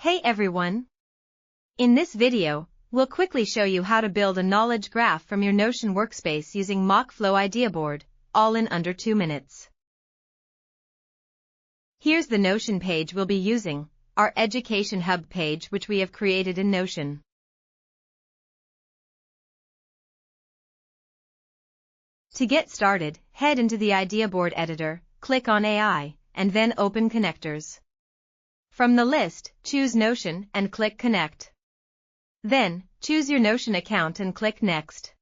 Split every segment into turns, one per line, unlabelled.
Hey everyone! In this video, we'll quickly show you how to build a knowledge graph from your Notion workspace using MockFlow IdeaBoard, all in under 2 minutes. Here's the Notion page we'll be using, our Education Hub page which we have created in Notion. To get started, head into the IdeaBoard editor, click on AI, and then open Connectors. From the list, choose Notion and click Connect. Then, choose your Notion account and click Next.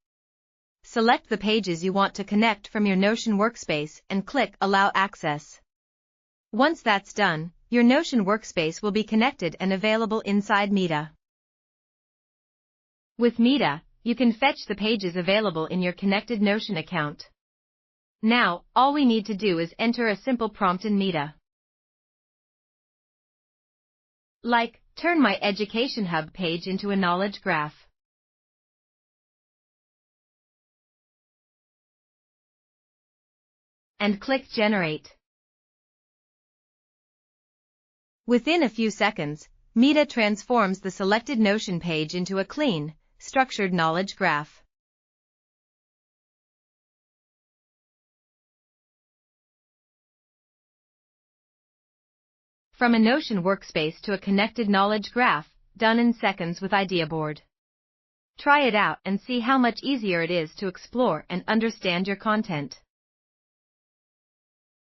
Select the pages you want to connect from your Notion workspace and click Allow Access. Once that's done, your Notion workspace will be connected and available inside MIDA. With MIDA, you can fetch the pages available in your connected Notion account. Now, all we need to do is enter a simple prompt in MIDA. Like, turn my Education Hub page into a knowledge graph. And click Generate. Within a few seconds, MIDA transforms the selected Notion page into a clean, structured knowledge graph. From a Notion workspace to a connected knowledge graph, done in seconds with IdeaBoard. Try it out and see how much easier it is to explore and understand your content.